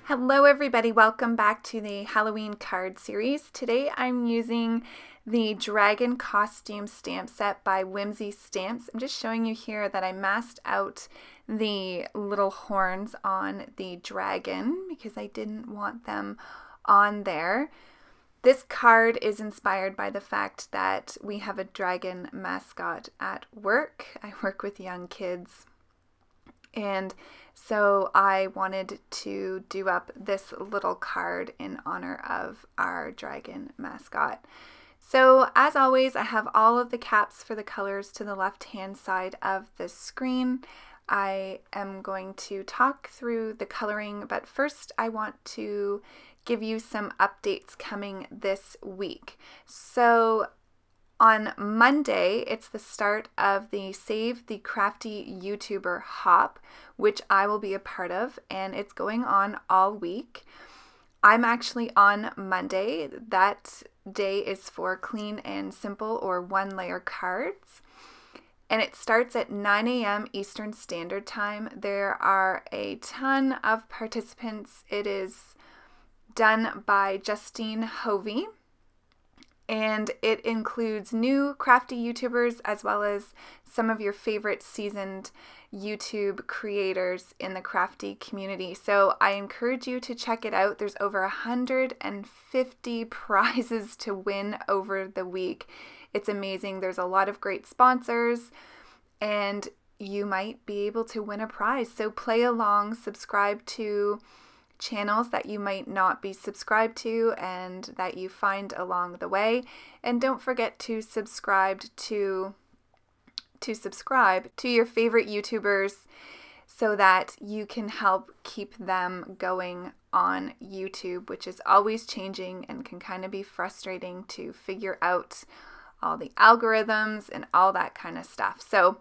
Hello everybody, welcome back to the Halloween card series. Today I'm using the Dragon Costume Stamp Set by Whimsy Stamps. I'm just showing you here that I masked out the little horns on the dragon because I didn't want them on there. This card is inspired by the fact that we have a dragon mascot at work. I work with young kids. And so I wanted to do up this little card in honor of our dragon mascot. So as always, I have all of the caps for the colors to the left-hand side of the screen. I am going to talk through the coloring, but first I want to give you some updates coming this week. So on Monday, it's the start of the Save the Crafty YouTuber Hop, which I will be a part of, and it's going on all week. I'm actually on Monday. That day is for clean and simple or one-layer cards, and it starts at 9 a.m. Eastern Standard Time. There are a ton of participants. It is done by Justine Hovey. And it includes new crafty YouTubers as well as some of your favorite seasoned YouTube creators in the crafty community. So I encourage you to check it out. There's over 150 prizes to win over the week. It's amazing. There's a lot of great sponsors and you might be able to win a prize. So play along, subscribe to channels that you might not be subscribed to and that you find along the way, and don't forget to subscribe to your favorite YouTubers so that you can help keep them going on YouTube, which is always changing and can kind of be frustrating to figure out all the algorithms and all that kind of stuff. So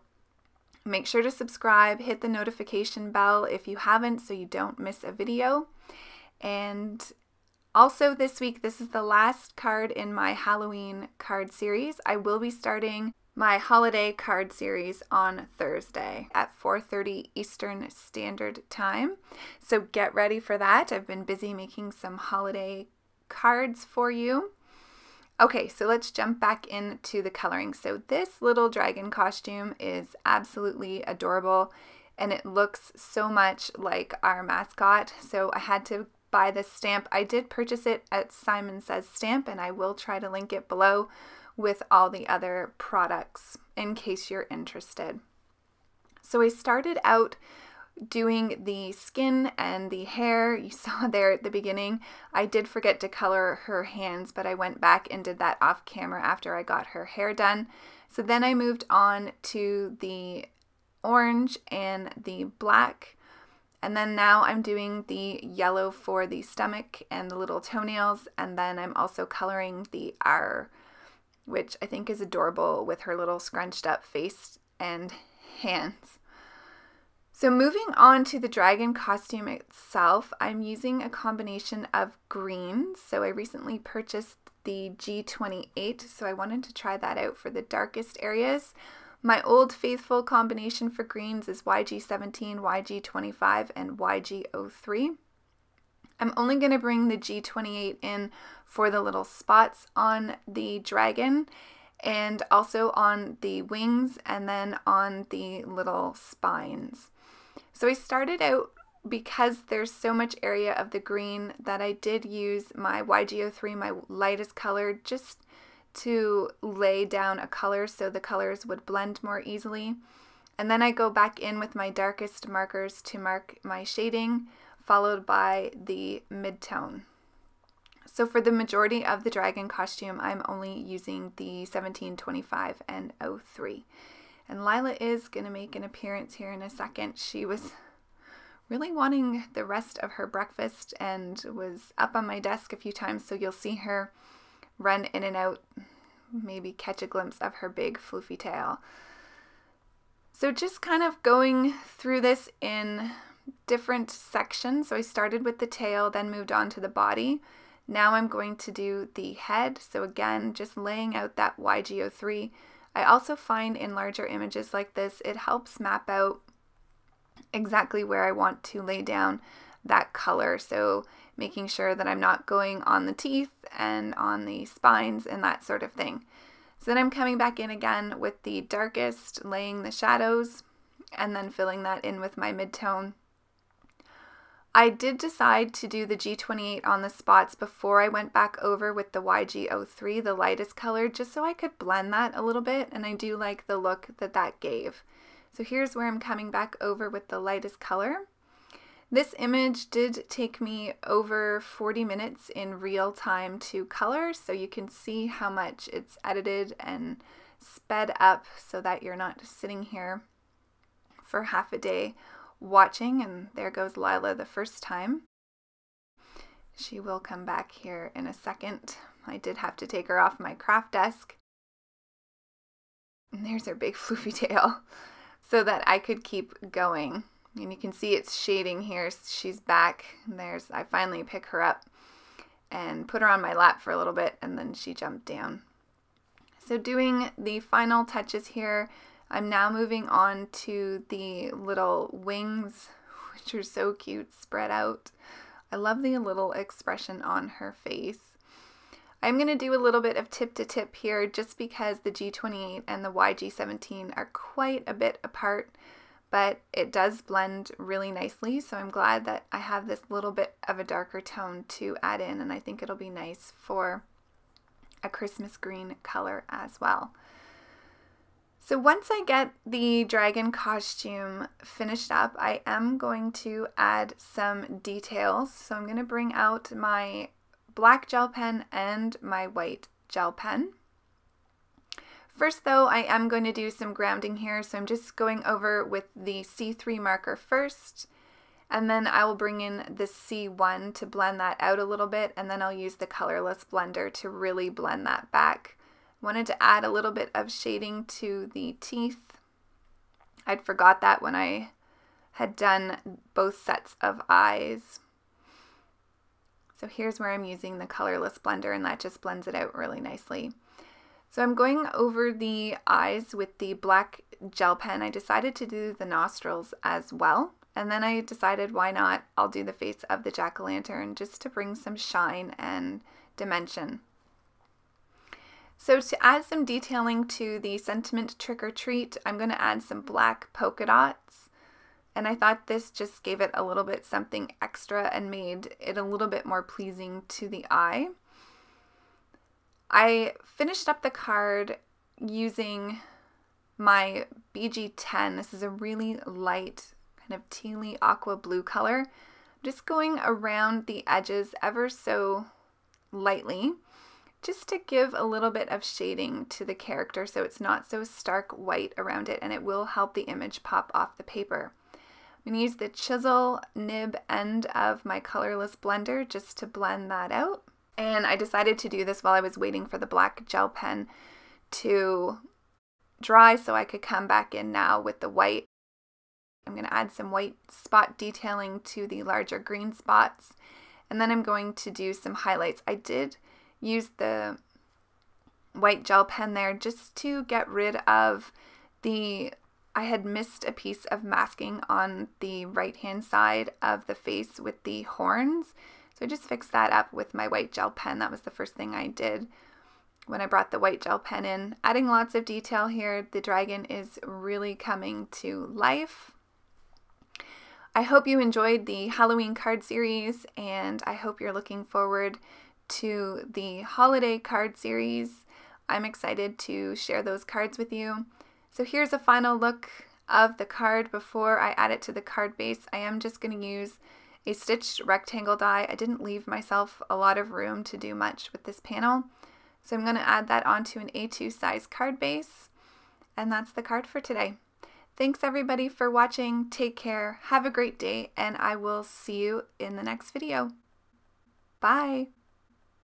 make sure to subscribe, hit the notification bell if you haven't so you don't miss a video. And also this week, this is the last card in my Halloween card series. I will be starting my holiday card series on Thursday at 4:30 Eastern Standard Time. So get ready for that. I've been busy making some holiday cards for you. Okay, so let's jump back into the coloring. So this little dragon costume is absolutely adorable and it looks so much like our mascot. So I had to buy this stamp. I did purchase it at Simon Says Stamp and I will try to link it below with all the other products in case you're interested. So I started out doing the skin and the hair. You saw there at the beginning. I did forget to color her hands, but I went back and did that off camera after I got her hair done. So then I moved on to the orange and the black, and then now I'm doing the yellow for the stomach and the little toenails, and then I'm also coloring the R, which I think is adorable with her little scrunched up face and hands. So moving on to the dragon costume itself, I'm using a combination of greens. So I recently purchased the G28, so I wanted to try that out for the darkest areas. My old faithful combination for greens is YG17, YG25, and YG03. I'm only going to bring the G28 in for the little spots on the dragon and also on the wings and then on the little spines. So I started out, because there's so much area of the green, that I did use my YG03, my lightest color, just to lay down a color so the colors would blend more easily. And then I go back in with my darkest markers to mark my shading, followed by the mid-tone. So for the majority of the dragon costume, I'm only using the 17, 25, and 03. And Lila is going to make an appearance here in a second. She was really wanting the rest of her breakfast and was up on my desk a few times, so you'll see her run in and out, maybe catch a glimpse of her big floofy tail. So just kind of going through this in different sections. So I started with the tail, then moved on to the body. Now I'm going to do the head. So again, just laying out that YG03. I also find in larger images like this, it helps map out exactly where I want to lay down that color. So making sure that I'm not going on the teeth and on the spines and that sort of thing. So then I'm coming back in again with the darkest, laying the shadows, and then filling that in with my midtone. I did decide to do the G28 on the spots before I went back over with the YG03, the lightest color, just so I could blend that a little bit, and I do like the look that that gave. So here's where I'm coming back over with the lightest color. This image did take me over 40 minutes in real time to color, so you can see how much it's edited and sped up so that you're not sitting here for half a day watching. And there goes Lila the first time. She will come back here in a second. I did have to take her off my craft desk. And there's her big floofy tail so that I could keep going. And you can see it's shading here. She's back. I finally pick her up and put her on my lap for a little bit, and then she jumped down. So doing the final touches here, I'm now moving on to the little wings, which are so cute, spread out. I love the little expression on her face. I'm going to do a little bit of tip to tip here just because the G28 and the YG17 are quite a bit apart, but it does blend really nicely, so I'm glad that I have this little bit of a darker tone to add in, and I think it'll be nice for a Christmas green color as well. So once I get the dragon costume finished up, I am going to add some details. So I'm going to bring out my black gel pen and my white gel pen. First though, I am going to do some grounding here, so I'm just going over with the C3 marker first, and then I will bring in the C1 to blend that out a little bit, and then I'll use the colorless blender to really blend that back. Wanted to add a little bit of shading to the teeth. I'd forgot that when I had done both sets of eyes. So here's where I'm using the colorless blender, and that just blends it out really nicely. So I'm going over the eyes with the black gel pen. I decided to do the nostrils as well, and then I decided why not, I'll do the face of the jack-o'-lantern just to bring some shine and dimension. So to add some detailing to the sentiment trick or treat, I'm going to add some black polka dots. And I thought this just gave it a little bit something extra and made it a little bit more pleasing to the eye. I finished up the card using my BG10. This is a really light kind of tealy aqua blue color. I'm just going around the edges ever so lightly, just to give a little bit of shading to the character so it's not so stark white around it, and it will help the image pop off the paper. I'm going to use the chisel nib end of my colorless blender just to blend that out. And I decided to do this while I was waiting for the black gel pen to dry so I could come back in now with the white. I'm going to add some white spot detailing to the larger green spots, and then I'm going to do some highlights. I did use the white gel pen there just to get rid of I had missed a piece of masking on the right hand side of the face with the horns. So I just fixed that up with my white gel pen. That was the first thing I did when I brought the white gel pen in. Adding lots of detail here. The dragon is really coming to life. I hope you enjoyed the Halloween card series, and I hope you're looking forward to the holiday card series. I'm excited to share those cards with you. So here's a final look of the card before I add it to the card base. I am just going to use a stitched rectangle die. I didn't leave myself a lot of room to do much with this panel, so I'm going to add that onto an A2 size card base, and that's the card for today. Thanks everybody for watching. Take care, have a great day, and I will see you in the next video. Bye!